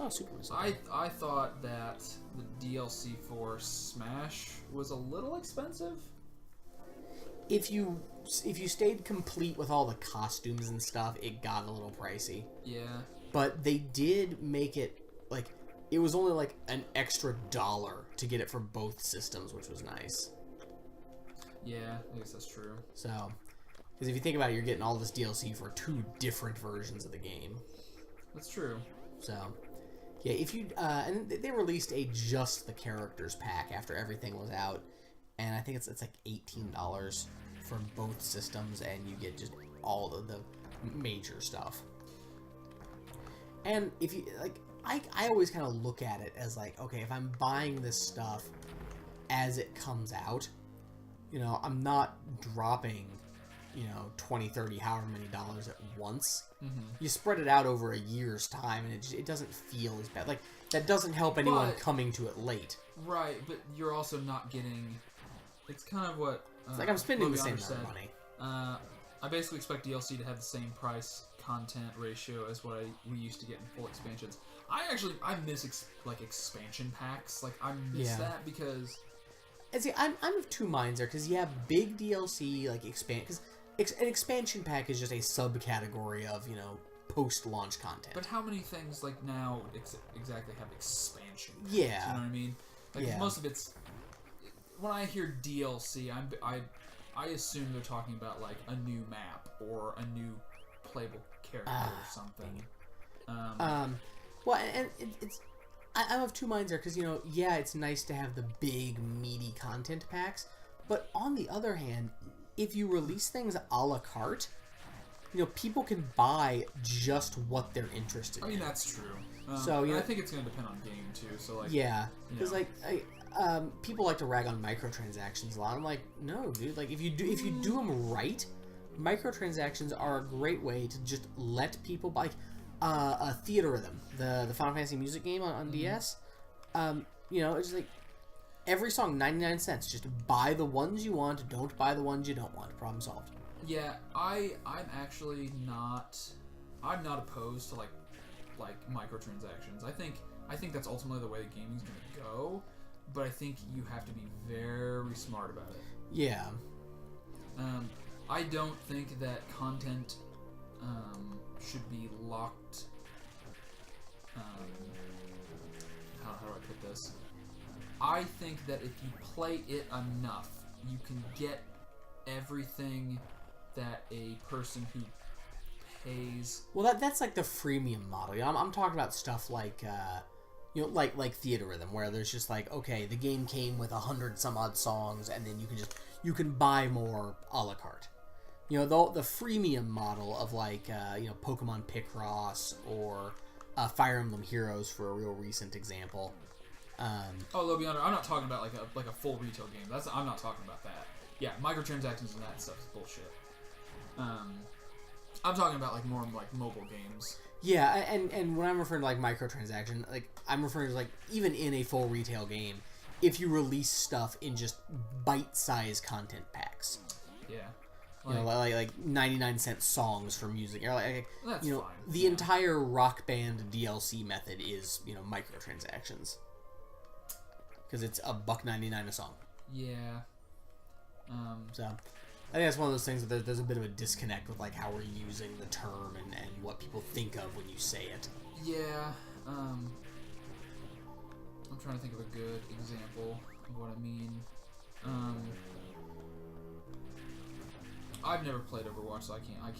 Oh, Super Missile. I thought that the DLC for Smash was a little expensive. If you stayed complete with all the costumes and stuff, it got a little pricey. Yeah. But they did make it like it was only like an extra $1 to get it for both systems, which was nice. Yeah, I guess that's true. So, because if you think about it, you're getting all this DLC for 2 different versions of the game. That's true. So, yeah, if you and they released a just the characters pack after everything was out, and I think it's like $18 for both systems, and you get just all of the major stuff. And if you like, I always kind of look at it as like, okay, if I'm buying this stuff as it comes out, you know, I'm not dropping, you know, 20, 30, however many dollars at once. Mm-hmm. You spread it out over a year's time, and it doesn't feel as bad. Like, that doesn't help anyone coming to it late. Right, but you're also not getting... It's kind of what... It's like I'm spending the same amount of money. I basically expect DLC to have the same price content ratio as what we used to get in full expansions. I miss expansion packs. Like, I miss that because... And see, I'm of two minds there, because big DLC, like, because an expansion pack is just a subcategory of, you know, post-launch content. But how many things, like, now exactly have expansion packs? Yeah. You know what I mean? Like, most of it's... When I hear DLC, I assume they're talking about, like, a new map or a new playable character or something. Well, and it's... I'm of two minds there, because, you know, it's nice to have the big, meaty content packs, but on the other hand, if you release things a la carte, you know, people can buy just what they're interested in. I mean, that's true. So, you know, I think it's going to depend on game, too, so, like... Yeah, because, like, people like to rag on microtransactions a lot. I'm like, no, dude, like, if you do them right, microtransactions are a great way to just let people buy... a Theater Rhythm, the Final Fantasy music game on DS. You know, it's like every song 99 cents. Just buy the ones you want. Don't buy the ones you don't want. Problem solved. Yeah, I'm actually not. I'm not opposed to like microtransactions. I think that's ultimately the way the gaming's gonna go. But I think you have to be very smart about it. Yeah. I don't think that content should be locked. How do I put this? I think that if you play it enough, you can get everything that a person who pays. Well, that's like the freemium model. You know, I'm talking about stuff like, you know, like Theater Rhythm, where there's just like, okay, the game came with 100 some odd songs, and then you can buy more a la carte. You know, the freemium model of like, you know, Pokemon Picross or Fire Emblem Heroes for a real recent example. Low Beyond, I'm not talking about like a full retail game. I'm not talking about that. Yeah, microtransactions and that stuff is bullshit. I'm talking about like more like mobile games. Yeah, and when I'm referring to like microtransaction, like I'm referring to like even in a full retail game, if you release stuff in just bite-sized content packs. Yeah. You know, like 99-cent songs for music. Or like, that's you know, fine. The entire Rock Band DLC method is, you know, microtransactions. Because it's $1.99 a song. Yeah. So, I think that's one of those things that there's a bit of a disconnect with like how we're using the term and what people think of when you say it. Yeah. I'm trying to think of a good example of what I mean. I've never played Overwatch, so I can't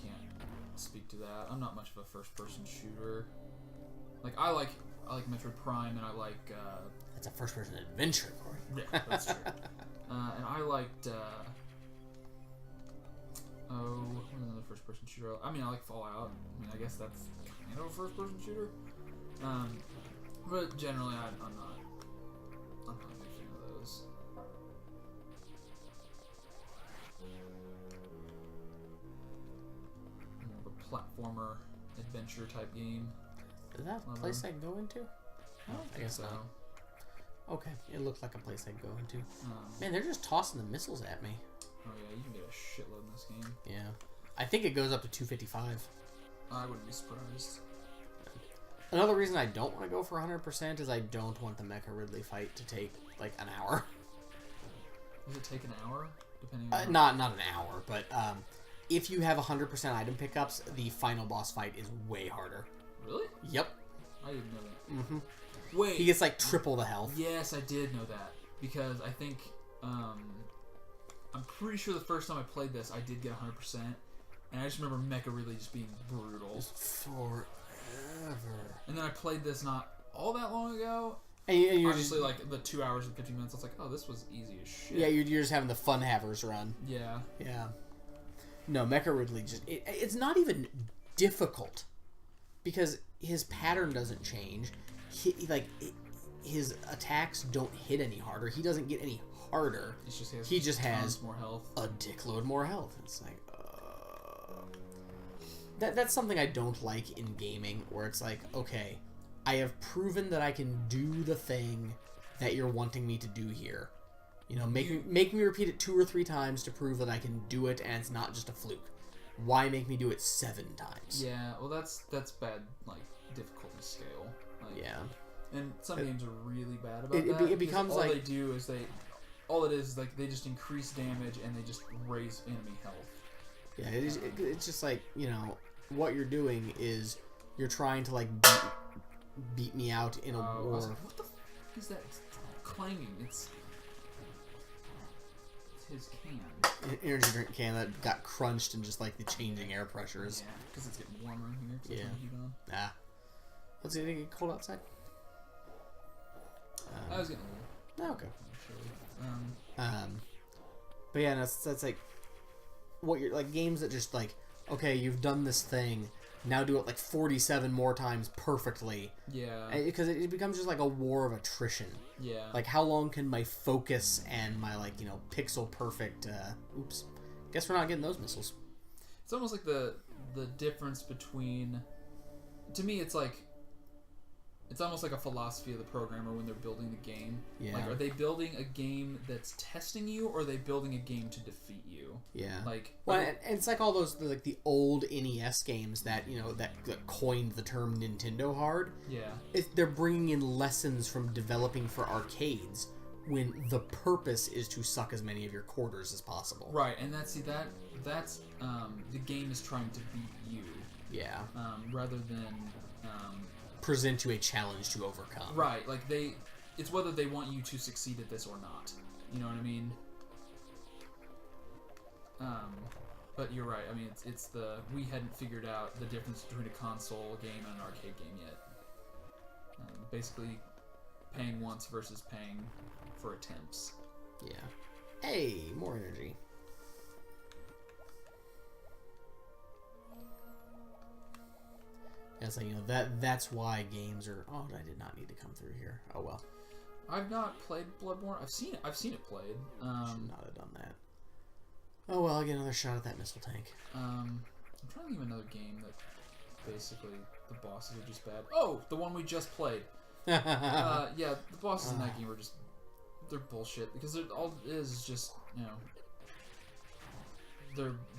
speak to that. I'm not much of a first-person shooter. Like I like Metroid Prime, and I like. That's a first-person adventure, Corey. Yeah, that's true. And I liked. Another first-person shooter. I mean, I like Fallout. I mean, I guess that's kind of a first-person shooter. But generally, I'm not a big fan of those. More of a platformer adventure type game. Is that a place I'd go into? I guess so. Okay, it looks like a place I'd go into. Man, they're just tossing the missiles at me. Oh yeah, you can get a shitload in this game. Yeah. I think it goes up to 255. I wouldn't be surprised. Another reason I don't want to go for 100% is I don't want the Mecha Ridley fight to take like an hour. Does it take an hour? Depending on not an hour, but if you have 100% item pickups, the final boss fight is way harder. Really? Yep. I didn't know that. Mm-hmm. Wait. He gets like triple the health. Yes, I did know that because I think I'm pretty sure the first time I played this, I did get 100%, and I just remember Mecha Ridley just being brutal. Forever. And then I played this not all that long ago. And you're Honestly, just, like the 2 hours and 15 minutes, I was like, oh, this was easy as shit. yeah, you're just having the fun havers run. Yeah. Yeah. No, Mecha Ridley just it's not even difficult because his pattern doesn't change. His attacks don't hit any harder. He doesn't get any harder. He just has more health. A dickload more health. It's like that's something I don't like in gaming, where it's like, okay, I have proven that I can do the thing that you're wanting me to do here. You know, make me repeat it 2 or 3 times to prove that I can do it, and it's not just a fluke. Why make me do it 7 times? Yeah, well, that's bad, like, difficulty scale. Like, Yeah. And some games are really bad about that. It becomes all like they do is all it is like they just increase damage and they just raise enemy health. Yeah, it's just like, you know, what you're doing is you're trying to like beat me out in a war. What the f is that? It's clanging. It's his can. An energy drink can that got crunched in just like the changing air pressures. Yeah, because it's getting warmer in here. Yeah. Ah. Let's see, it get cold outside? I was getting a little. Okay. Actually. But yeah, that's like what you're like games that just like, okay, you've done this thing, now do it like 47 more times perfectly. Yeah. Because it becomes just like a war of attrition. Yeah. Like, how long can my focus and my, like, you know, pixel perfect, oops. Guess we're not getting those missiles. It's almost like the difference between, to me, it's like, it's almost like a philosophy of the programmer when they're building the game. Yeah. Like, are they building a game that's testing you, or are they building a game to defeat you? Yeah. Like, well, and it's like all those, like, the old NES games that, you know, that coined the term Nintendo hard. Yeah. They're bringing in lessons from developing for arcades when the purpose is to suck as many of your quarters as possible. Right, and that's the game is trying to beat you. Yeah. Rather than present you a challenge to overcome. Right, like it's whether they want you to succeed at this or not. You know what I mean? But you're right. I mean, it's we hadn't figured out the difference between a console game and an arcade game yet. Basically, paying once versus paying for attempts. Yeah. Hey, more energy. Yeah, so, you know, that's why games are... Oh, I did not need to come through here. Oh, well. I've not played Bloodborne. I've seen it played. Should not have done that. Oh, well, I'll get another shot at that missile tank. I'm trying to think of another game that basically the bosses are just bad. Oh, the one we just played. Yeah, the bosses in that game are just... They're bullshit, because all it is just, you know...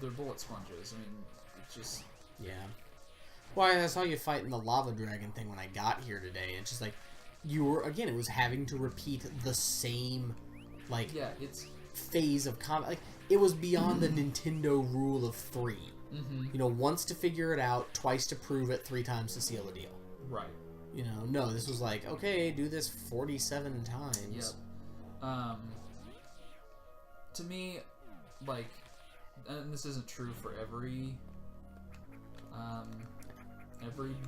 They're bullet sponges. I mean, it's just... Yeah. Well, I saw you fighting the lava dragon thing when I got here today. It's just like, you were, again, it was having to repeat the same, like, yeah, it's phase of combat. Like, it was beyond the Nintendo rule of 3. Mm-hmm. You know, once to figure it out, twice to prove it, 3 times to seal the deal. Right. You know, no, this was like, okay, do this 47 times. Yep. To me, like, and this isn't true for every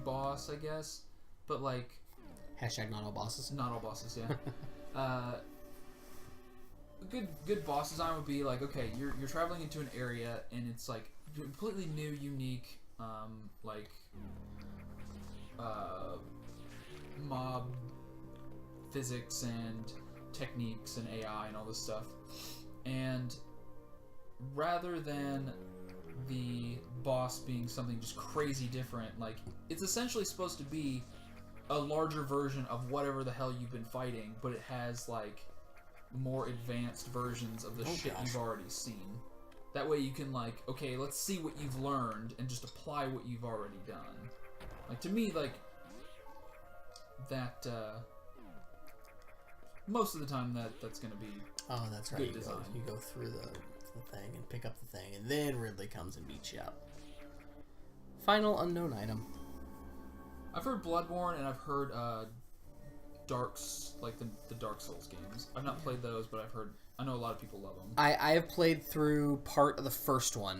boss, I guess, but like... Hashtag not all bosses. Not all bosses, yeah. Good boss design would be like, okay, you're traveling into an area and it's like completely new, unique, mob physics and techniques and AI and all this stuff, and rather than the boss being something just crazy different, like, it's essentially supposed to be a larger version of whatever the hell you've been fighting, but it has like more advanced versions of the shit you've already seen. That way you can, like, okay, let's see what you've learned and just apply what you've already done. Like, to me, like, that most of the time that's going to be Oh, that's right. good You design. go through the thing and pick up the thing, and then Ridley comes and beats you up. Final unknown item. I've heard Bloodborne and I've heard like the Dark Souls games. I've not played those, but I know a lot of people love them. I have played through part of the first one.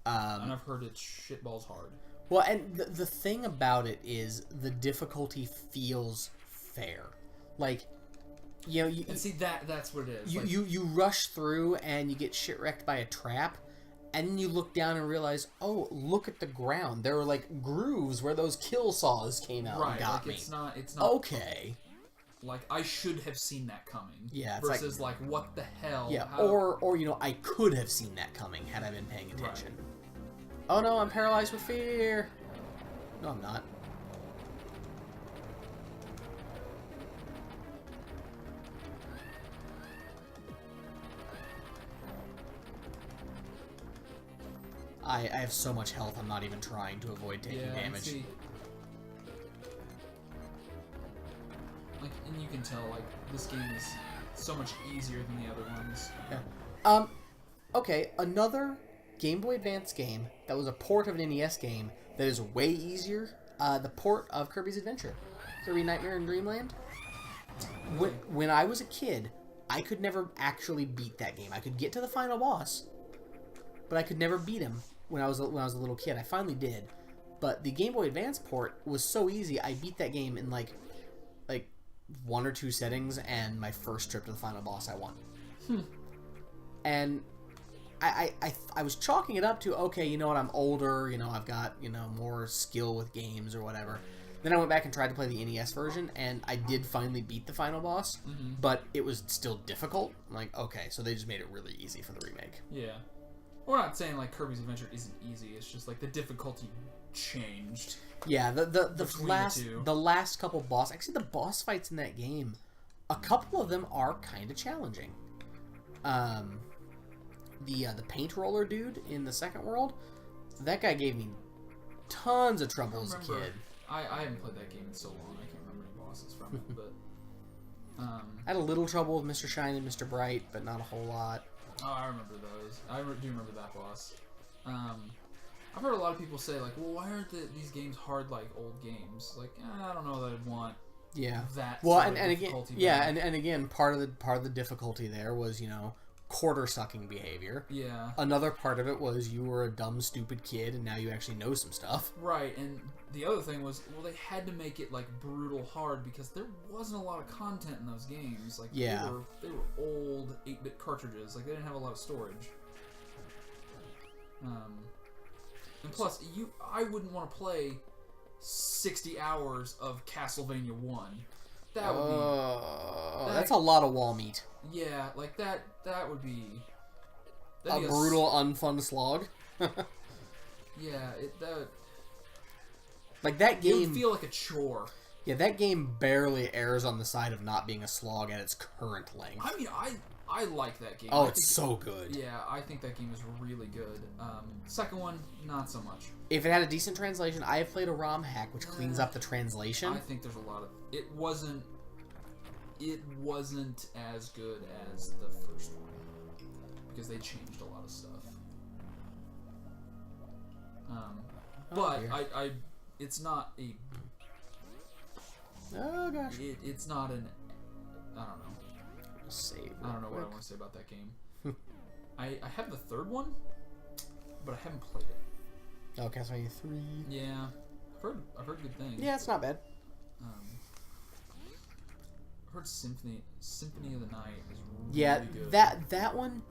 And I've heard it's shitballs hard. Well, and the thing about it is the difficulty feels fair. Like, you know, and see that's what it is. You rush through and you get shit wrecked by a trap, and then you look down and realize, oh, look at the ground. There were like grooves where those kill saws came out and got me. It's not okay. Like, I should have seen that coming. Yeah, it's versus like what the hell? Yeah, how... or you know, I could have seen that coming had I been paying attention. Right. Oh no, I'm paralyzed with fear. No, I'm not. I have so much health, I'm not even trying to avoid taking damage. See, like, and you can tell, like, this game is so much easier than the other ones. Yeah. Okay, another Game Boy Advance game that was a port of an NES game that is way easier. The port of Kirby's Adventure, Kirby Nightmare in Dreamland. When I was a kid, I could never actually beat that game. I could get to the final boss, but I could never beat him when I was a little kid. I finally did, but the Game Boy Advance port was so easy. I beat that game in like 1 or 2 settings, and my first trip to the final boss, I won. And I was chalking it up to, okay, you know what, I'm older, you know, I've got, you know, more skill with games or whatever. Then I went back and tried to play the NES version, and I did finally beat the final boss, but it was still difficult. I'm like, okay, so they just made it really easy for the remake. Yeah. We're not saying, like, Kirby's Adventure isn't easy, it's just, like, the difficulty changed. Yeah, the last couple boss... Actually, the boss fights in that game, a couple of them are kind of challenging. The paint roller dude in the second world, that guy gave me tons of trouble as a kid. I haven't played that game in so long, I can't remember any bosses from it, but... I had a little trouble with Mr. Shine and Mr. Bright, but not a whole lot. Oh, I remember those. I do remember that boss. I've heard a lot of people say, like, well, why aren't these games hard like old games? Like, I don't know that I'd want that. Well, and again, and again, part of the difficulty there was, you know, quarter sucking behavior. Yeah. Another part of it was you were a dumb, stupid kid, and now you actually know some stuff. Right, and the other thing was, well, they had to make it like brutal hard because there wasn't a lot of content in those games. Like, they were old 8-bit cartridges. Like, they didn't have a lot of storage. And plus, I wouldn't want to play 60 hours of Castlevania 1. That would be... That's a lot of wall meat. Yeah, like, that would be... A brutal, unfun slog. Yeah, like, that game... It would feel like a chore. Yeah, that game barely errs on the side of not being a slog at its current length. I mean, I like that game. Oh, it's so good. Yeah, I think that game is really good. Second one, not so much. If it had a decent translation, I have played a ROM hack which cleans up the translation. I think there's a lot of... It wasn't as good as the first one. Because they changed a lot of stuff. But it's not a... Oh, gosh. It's not an... I don't know. Save I don't know what I want to say about that game. I have the third one, but I haven't played it. Oh, Castlevania 3. Yeah, I've heard good things. Yeah, it's not bad. I've heard Symphony of the Night is really good. that one,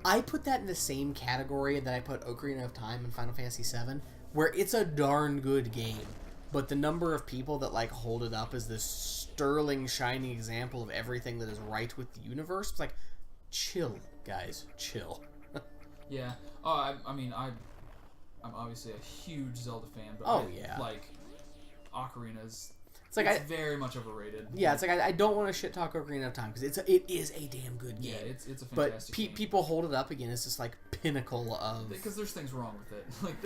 I put that in the same category that I put Ocarina of Time and Final Fantasy VII, where it's a darn good game, but the number of people that like hold it up as this sterling, shining example of everything that is right with the universe, it's like, chill, guys, chill. Yeah. Oh, I mean, I'm obviously a huge Zelda fan, but like Ocarina's... It's very much overrated. Yeah, it's like I don't want to shit talk Ocarina of Time because it is a damn good game. Yeah, it's a fantastic game. But people hold it up again as this like pinnacle of... Because there's things wrong with it. Like